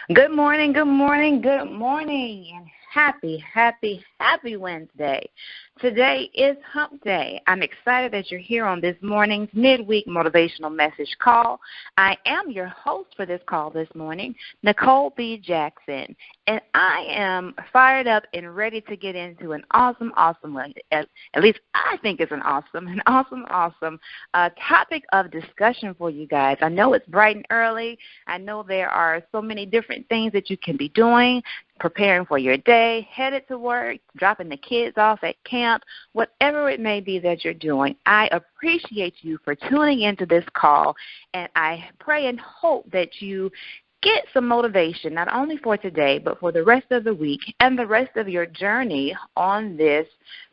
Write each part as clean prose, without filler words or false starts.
Good morning, good morning, good morning, and happy Wednesday. Today is Hump Day. I'm excited that you're here on this morning's midweek motivational message call. I am your host for this call this morning, Nicole B. Jackson, and I am fired up and ready to get into an awesome, at least I think it's an awesome topic of discussion for you guys. I know it's bright and early. I know there are so many different things that you can be doing, preparing for your day, headed to work, dropping the kids off at camp, whatever it may be that you're doing. I appreciate you for tuning into this call, and I pray and hope that you get some motivation, not only for today, but for the rest of the week and the rest of your journey on this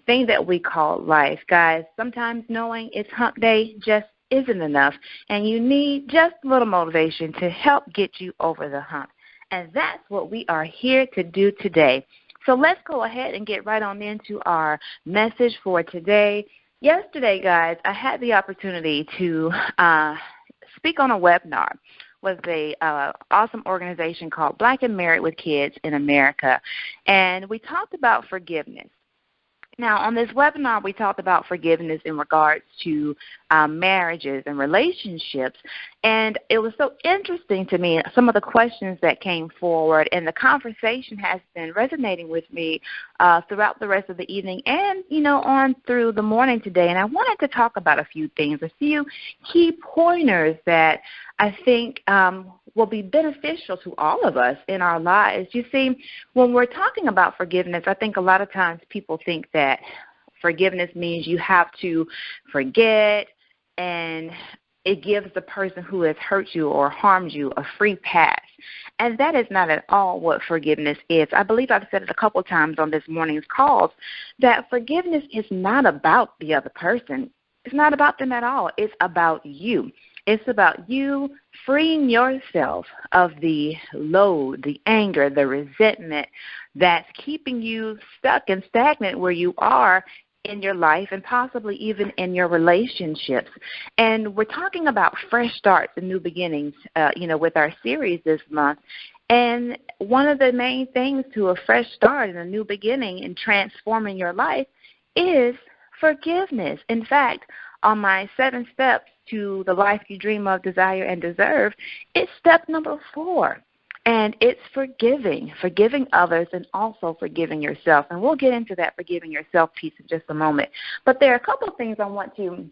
thing that we call life. Guys, sometimes knowing it's Hump Day just isn't enough, and you need just a little motivation to help get you over the hump. And that's what we are here to do today. So let's go ahead and get right on into our message for today. Yesterday, guys, I had the opportunity to speak on a webinar with a awesome organization called Black and Married with Kids in America. And we talked about forgiveness. Now, on this webinar, we talked about forgiveness in regards to marriages and relationships, and it was so interesting to me, some of the questions that came forward, and the conversation has been resonating with me throughout the rest of the evening and, on through the morning today. And I wanted to talk about a few things, a few key pointers that I think will be beneficial to all of us in our lives. You see, when we're talking about forgiveness, I think a lot of times people think that forgiveness means you have to forget, and it gives the person who has hurt you or harmed you a free pass. And that is not at all what forgiveness is. I believe I've said it a couple times on this morning's calls that forgiveness is not about the other person. It's not about them at all. It's about you. It's about you freeing yourself of the load, the anger, the resentment that's keeping you stuck and stagnant where you are in your life and possibly even in your relationships. And we're talking about fresh starts and new beginnings, with our series this month. And one of the main things to a fresh start and a new beginning in transforming your life is forgiveness. In fact, on my 7 steps to the life you dream of, desire, and deserve, it's step number 4. And it's forgiving others and also forgiving yourself. And we'll get into that forgiving yourself piece in just a moment. But there are a couple of things I want to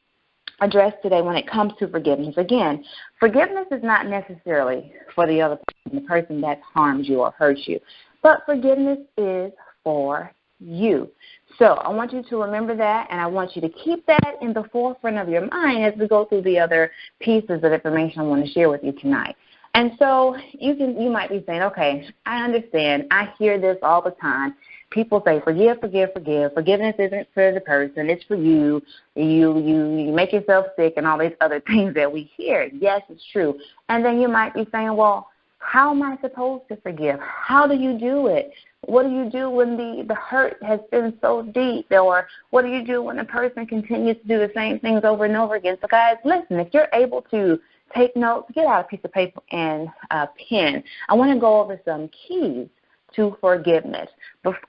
address today when it comes to forgiveness. Again, forgiveness is not necessarily for the other person, the person that harmed you or hurt you. But forgiveness is for you. So I want you to remember that, and I want you to keep that in the forefront of your mind as we go through the other pieces of information I want to share with you tonight. And so you might be saying, okay, I understand. I hear this all the time. People say, forgive. Forgiveness isn't for the person. It's for you. You make yourself sick and all these other things that we hear. Yes, it's true. And then you might be saying, well, how am I supposed to forgive? How do you do it? What do you do when the hurt has been so deep? Or what do you do when a person continues to do the same things over and over again? So, guys, listen, if you're able to take notes, get out a piece of paper and a pen. I want to go over some keys to forgiveness.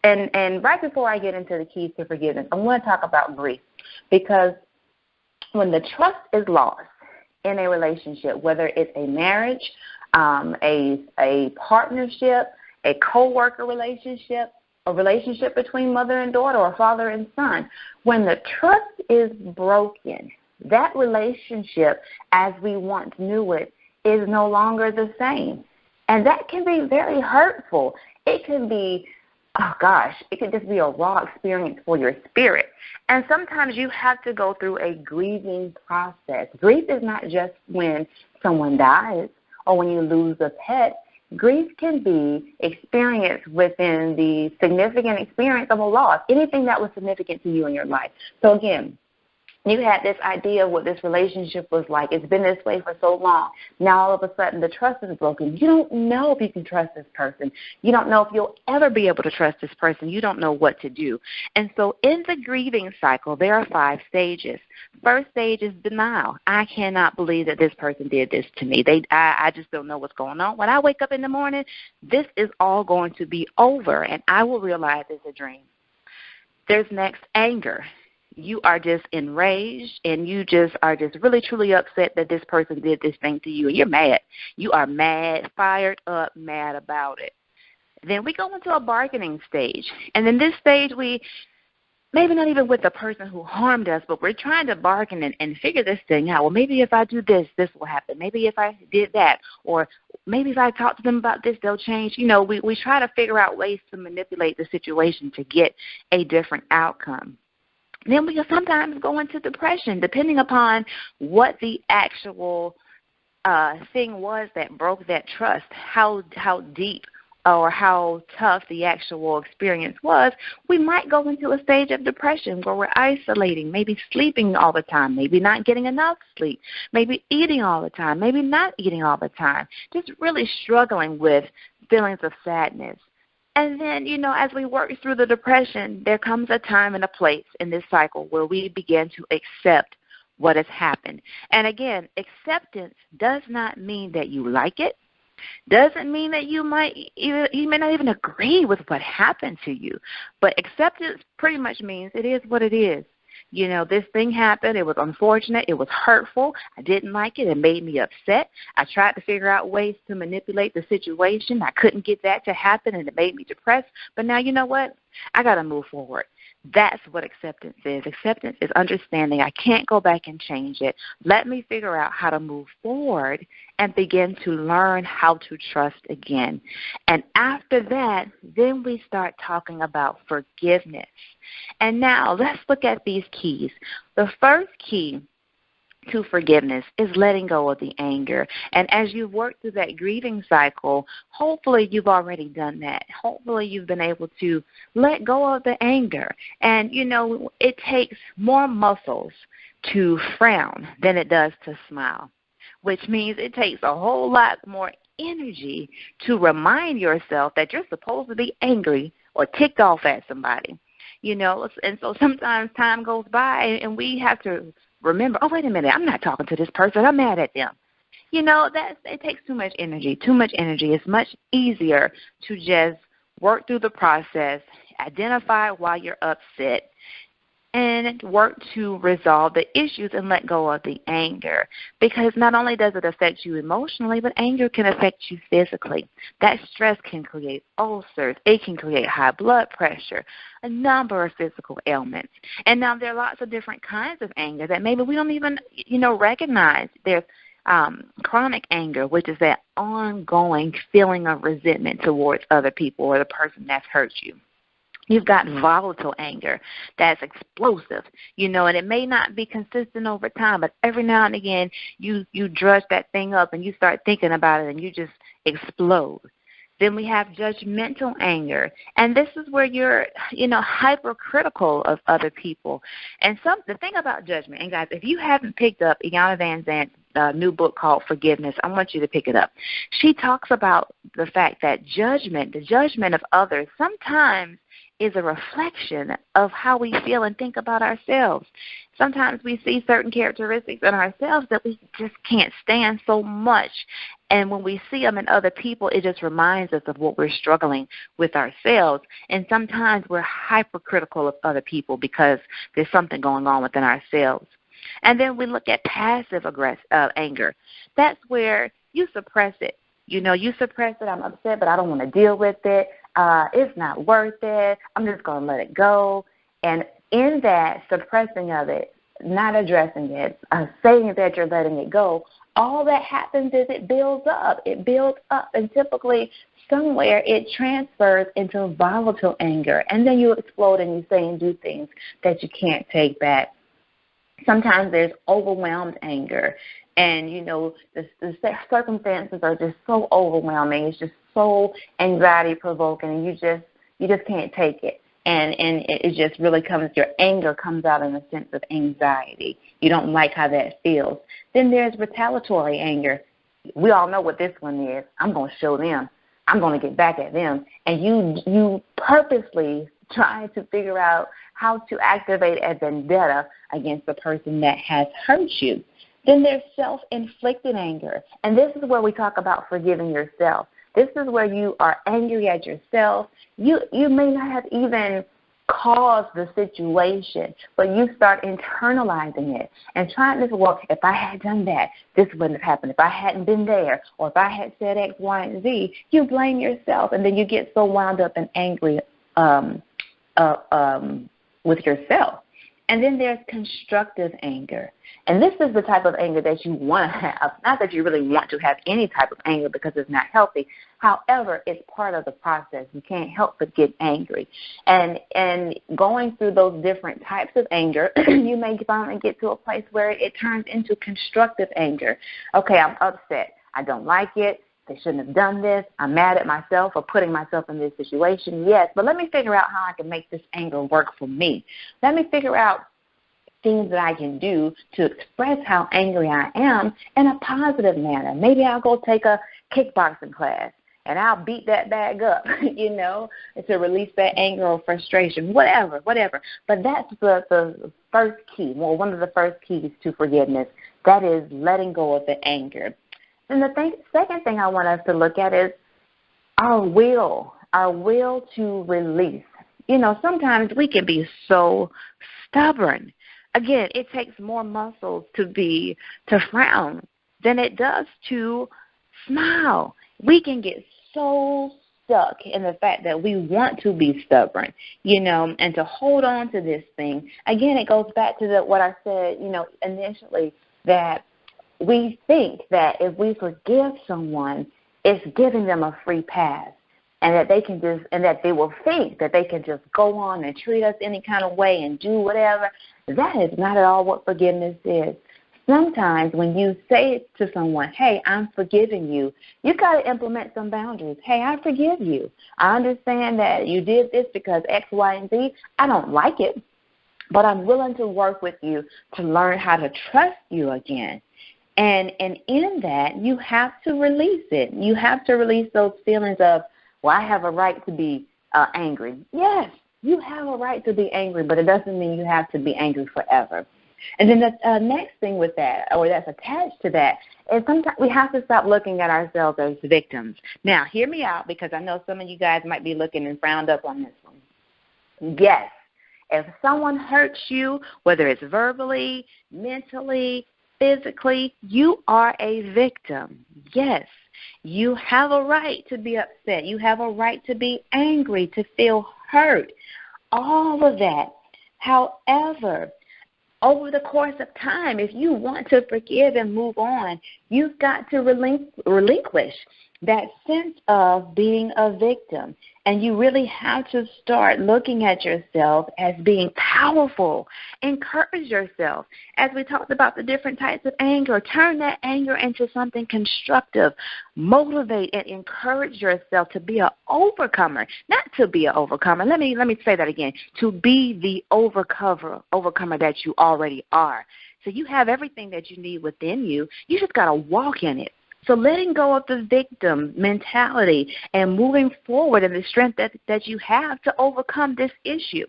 And right before I get into the keys to forgiveness, I want to talk about grief. Because when the trust is lost in a relationship, whether it's a marriage, a partnership, a co-worker relationship, a relationship between mother and daughter or father and son, when the trust is broken, that relationship as we once knew it is no longer the same. And that can be very hurtful. It can be, it could just be a raw experience for your spirit. And sometimes you have to go through a grieving process. Grief is not just when someone dies or when you lose a pet. Grief can be experienced within the significant experience of a loss, anything that was significant to you in your life. So again, You had this idea of what this relationship was like. It's been this way for so long. Now all of a sudden the trust is broken. You don't know if you can trust this person. You don't know if you'll ever be able to trust this person. You don't know what to do. And so in the grieving cycle, there are 5 stages. First stage is denial. I cannot believe that this person did this to me. I just don't know what's going on. When I wake up in the morning, this is all going to be over, and I will realize it's a dream. There's next anger. You are just enraged, and you just are just really, truly upset that this person did this thing to you, and you're mad. You are mad, fired up, mad about it. Then we go into a bargaining stage, and in this stage we maybe not even with the person who harmed us, but we're trying to bargain and figure this thing out. Well, maybe if I do this, this will happen. Maybe if I did that, or maybe if I talk to them about this, they'll change. You know, we try to figure out ways to manipulate the situation to get a different outcome. Then we sometimes go into depression, depending upon what the actual thing was that broke that trust, how deep or how tough the actual experience was. We might go into a stage of depression where we're isolating, maybe sleeping all the time, maybe not getting enough sleep, maybe eating all the time, maybe not eating all the time, just really struggling with feelings of sadness. And then, you know, as we work through the depression, there comes a time and a place in this cycle where we begin to accept what has happened. And again, acceptance does not mean that you like it. Doesn't mean that you may not even agree with what happened to you. But acceptance pretty much means it is what it is. You know, this thing happened. It was unfortunate. It was hurtful. I didn't like it. It made me upset. I tried to figure out ways to manipulate the situation. I couldn't get that to happen, and it made me depressed. But now, you know what? I got to move forward. That's what acceptance is. Acceptance is understanding I can't go back and change it. Let me figure out how to move forward and begin to learn how to trust again. And after that, then we start talking about forgiveness. And now let's look at these keys. The first key to forgiveness is letting go of the anger. And as you work through that grieving cycle, hopefully you've already done that. Hopefully you've been able to let go of the anger. And, you know, it takes more muscles to frown than it does to smile, which means it takes a whole lot more energy to remind yourself that you're supposed to be angry or ticked off at somebody. You know, and so sometimes time goes by and we have to remember, oh, wait a minute, I'm not talking to this person. I'm mad at them. You know, it takes too much energy. It's much easier to just work through the process, identify why you're upset, and work to resolve the issues and let go of the anger. Because not only does it affect you emotionally, but anger can affect you physically. That stress can create ulcers. It can create high blood pressure, a number of physical ailments. And now there are lots of different kinds of anger that maybe we don't even, recognize. There's chronic anger, which is that ongoing feeling of resentment towards other people or the person that's hurt you. You've got volatile anger that's explosive, and it may not be consistent over time, but every now and again you drudge that thing up and you start thinking about it and you just explode. Then we have judgmental anger, and this is where you're, hypercritical of other people. And the thing about judgment, and guys, if you haven't picked up Iyanla Vanzant's new book called Forgiveness, I want you to pick it up. She talks about the fact that the judgment of others, sometimes is a reflection of how we feel and think about ourselves. Sometimes we see certain characteristics in ourselves that we just can't stand so much. And when we see them in other people, it just reminds us of what we're struggling with ourselves. And sometimes we're hypercritical of other people because there's something going on within ourselves. And then we look at passive anger. That's where you suppress it. You suppress it. I'm upset, but I don't want to deal with it. It's not worth it. I'm just going to let it go. And in that suppressing of it, not addressing it, saying that you're letting it go, all that happens is it builds up. It builds up, and typically somewhere it transfers into volatile anger. And then you explode and you say and do things that you can't take back. Sometimes there's overwhelmed anger. And, the circumstances are just so overwhelming. It's just so anxiety-provoking, and you just can't take it. and it just really comes, your anger comes out in a sense of anxiety. You don't like how that feels. Then there's retaliatory anger. We all know what this one is. I'm going to show them. I'm going to get back at them. And you purposely try to figure out how to activate a vendetta against the person that has hurt you. Then there's self-inflicted anger. And this is where we talk about forgiving yourself. This is where you are angry at yourself. You may not have even caused the situation, but you start internalizing it and trying to, well, if I had done that, this wouldn't have happened. If I hadn't been there, or if I had said X, Y, and Z, you blame yourself, and then you get so wound up and angry with yourself. And then there's constructive anger. And this is the type of anger that you want to have. Not that you really want to have any type of anger because it's not healthy. However, it's part of the process. You can't help but get angry. And going through those different types of anger, you may finally get to a place where it turns into constructive anger. Okay, I'm upset. I don't like it. They shouldn't have done this. I'm mad at myself for putting myself in this situation. Yes, but let me figure out how I can make this anger work for me. Let me figure out things that I can do to express how angry I am in a positive manner. Maybe I'll go take a kickboxing class and I'll beat that bag up, to release that anger or frustration, whatever. But that's the first key, one of the first keys to forgiveness. That is letting go of the anger. And the second thing I want us to look at is our will to release. Sometimes we can be so stubborn. Again, it takes more muscles to frown than it does to smile. We can get so stuck in the fact that we want to be stubborn, and to hold on to this thing. Again, it goes back to what I said, initially, that we think that if we forgive someone, it's giving them a free pass, and that they will think that they can just go on and treat us any kind of way and do whatever. That is not at all what forgiveness is. Sometimes when you say to someone, hey, I'm forgiving you, you got to implement some boundaries. Hey, I forgive you. I understand that you did this because X, Y, and Z. I don't like it, but I'm willing to work with you to learn how to trust you again. And in that, you have to release it. You have to release those feelings of, well, I have a right to be angry. Yes, you have a right to be angry, but it doesn't mean you have to be angry forever. And then the next thing with that, or that's attached to that, is sometimes we have to stop looking at ourselves as victims. Now, hear me out, because I know some of you guys might be looking and frowned up on this one. Yes, if someone hurts you, whether it's verbally, mentally, physically, you are a victim. Yes, you have a right to be upset. You have a right to be angry, to feel hurt, all of that. However, over the course of time, if you want to forgive and move on, you've got to relinquish that sense of being a victim. And you really have to start looking at yourself as being powerful. Encourage yourself. As we talked about the different types of anger, turn that anger into something constructive. Motivate and encourage yourself to be an overcomer, not to be an overcomer. Let me say that again. To be the overcomer that you already are. So you have everything that you need within you. You just got to walk in it. So letting go of the victim mentality and moving forward in the strength that you have to overcome this issue.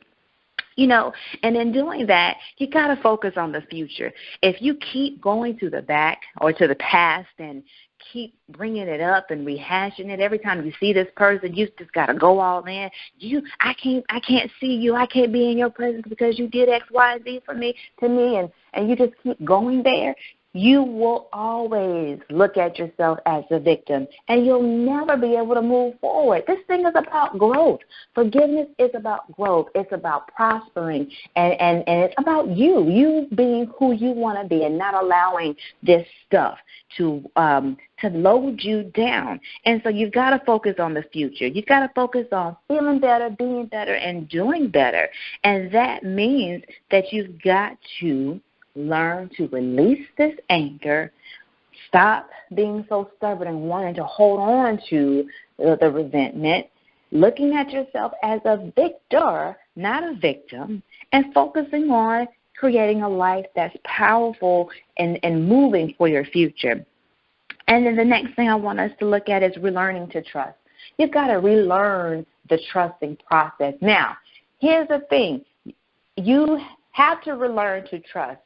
And in doing that, you got to focus on the future. If you keep going to the back or to the past and keep bringing it up and rehashing it every time you see this person, you just got to go all in. I can't see you. I can't be in your presence because you did X, Y, Z to me, and you just keep going there. You will always look at yourself as a victim, and you'll never be able to move forward. This thing is about growth. Forgiveness is about growth. It's about prospering, and it's about you being who you want to be and not allowing this stuff to load you down. And so you've got to focus on the future. You've got to focus on feeling better, being better, and doing better. And that means that you've got to learn to release this anger, stop being so stubborn and wanting to hold on to the resentment, looking at yourself as a victor, not a victim, and focusing on creating a life that's powerful and moving for your future. And then the next thing I want us to look at is relearning to trust. You've got to relearn the trusting process. Now, here's the thing. You have to relearn to trust.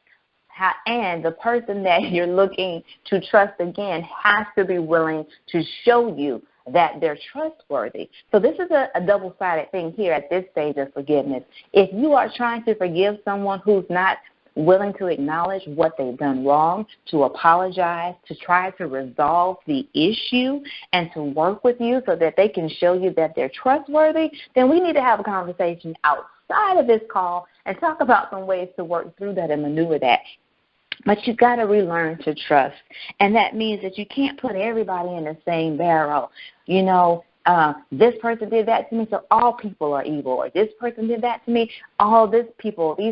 And the person that you're looking to trust again has to be willing to show you that they're trustworthy. So this is a double-sided thing here at this stage of forgiveness. If you are trying to forgive someone who's not willing to acknowledge what they've done wrong, to apologize, to try to resolve the issue, and to work with you so that they can show you that they're trustworthy, then we need to have a conversation outside of this call and talk about some ways to work through that and maneuver that. But you've got to relearn to trust. And that means that you can't put everybody in the same barrel. You know, this person did that to me, so all people are evil. Or this person did that to me, all these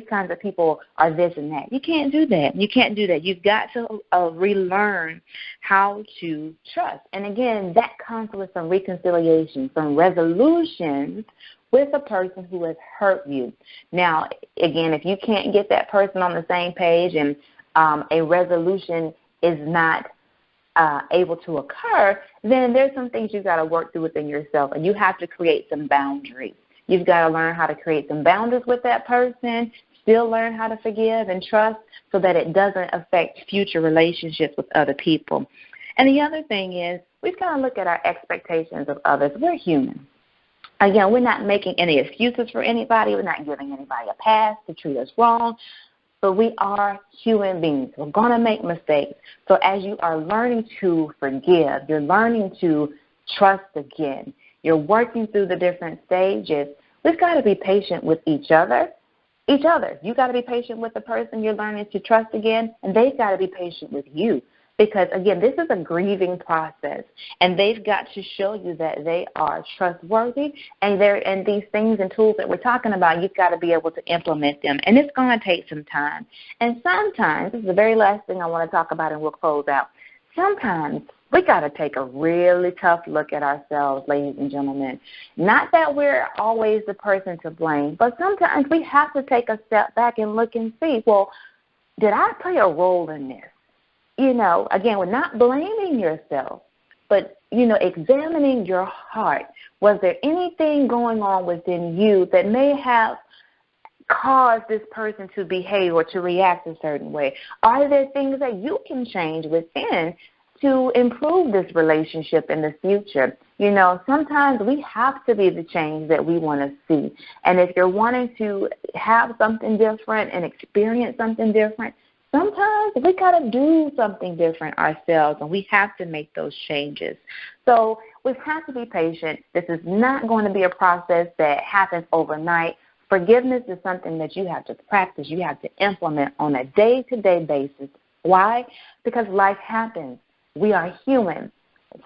kinds of people are this and that. You can't do that. You can't do that. You've got to relearn how to trust. And again, that comes with some reconciliation, some resolutions with a person who has hurt you. Now, again, if you can't get that person on the same page and a resolution is not able to occur, then there's some things you've got to work through within yourself, and you have to create some boundaries. You've got to learn how to create some boundaries with that person, still learn how to forgive and trust so that it doesn't affect future relationships with other people. And the other thing is we've got to look at our expectations of others. We're human. Again, we're not making any excuses for anybody. We're not giving anybody a pass to treat us wrong. But we are human beings. We're going to make mistakes. So as you are learning to forgive, you're learning to trust again, you're working through the different stages, we've got to be patient with each other. You've got to be patient with the person you're learning to trust again, and they've got to be patient with you. Because, again, this is a grieving process, and they've got to show you that they are trustworthy, and these things and tools that we're talking about, you've got to be able to implement them, and it's going to take some time. And sometimes, this is the very last thing I want to talk about, and we'll close out. Sometimes we got to take a really tough look at ourselves, ladies and gentlemen. Not that we're always the person to blame, but sometimes we have to take a step back and look and see, well, did I play a role in this? You know, again, we're not blaming yourself, but, you know, examining your heart. Was there anything going on within you that may have caused this person to behave or to react a certain way? Are there things that you can change within to improve this relationship in the future? You know, sometimes we have to be the change that we want to see. And if you're wanting to have something different and experience something different, sometimes we got to do something different ourselves, and we have to make those changes. So we have to be patient. This is not going to be a process that happens overnight. Forgiveness is something that you have to practice. You have to implement on a day-to-day basis. Why? Because life happens. We are human.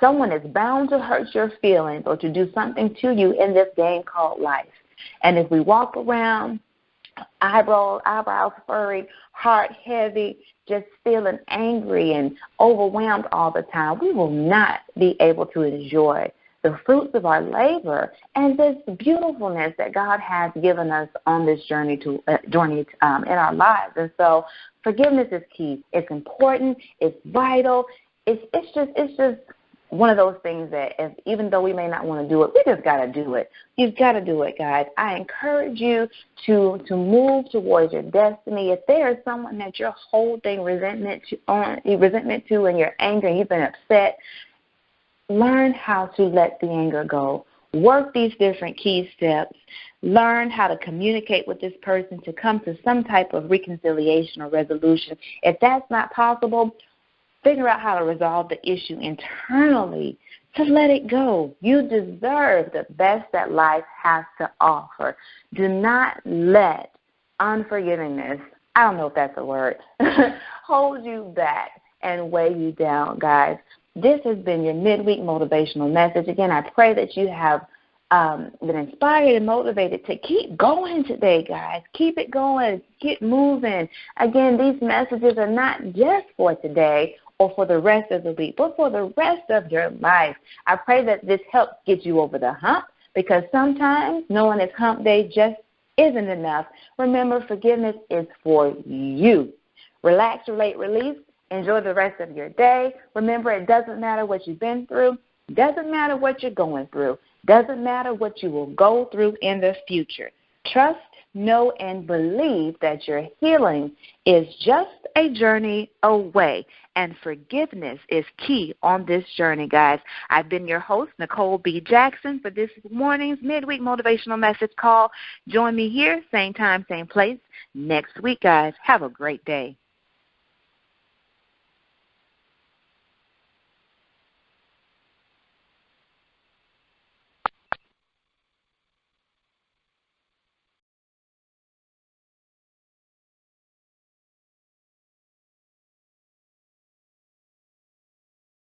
Someone is bound to hurt your feelings or to do something to you in this game called life. And if we walk around eyebrows furry, heart heavy, just feeling angry and overwhelmed all the time, we will not be able to enjoy the fruits of our labor and this beautifulness that God has given us on this journey in our lives. And so forgiveness is key. It's important. It's vital. It's just one of those things that even though we may not want to do it, we just got to do it. You've got to do it, guys. I encourage you to move towards your destiny. If there is someone that you're holding resentment to and you're angry and you've been upset, learn how to let the anger go. Work these different key steps. Learn how to communicate with this person to come to some type of reconciliation or resolution. If that's not possible, figure out how to resolve the issue internally to let it go. You deserve the best that life has to offer. Do not let unforgivingness, I don't know if that's a word, hold you back and weigh you down, guys. This has been your midweek motivational message. Again, I pray that you have been inspired and motivated to keep going today, guys. Keep it going. Get moving. Again, these messages are not just for today or for the rest of the week, but for the rest of your life. I pray that this helps get you over the hump, because sometimes knowing it's hump day just isn't enough. Remember, forgiveness is for you. Relax, relate, release. Enjoy the rest of your day. Remember, it doesn't matter what you've been through. Doesn't matter what you're going through. Doesn't matter what you will go through in the future. Trust, know, and believe that your healing is just a journey away, and forgiveness is key on this journey, guys. I've been your host, Nicole B. Jackson, for this morning's midweek motivational message call. Join me here, same time, same place, next week, guys. Have a great day.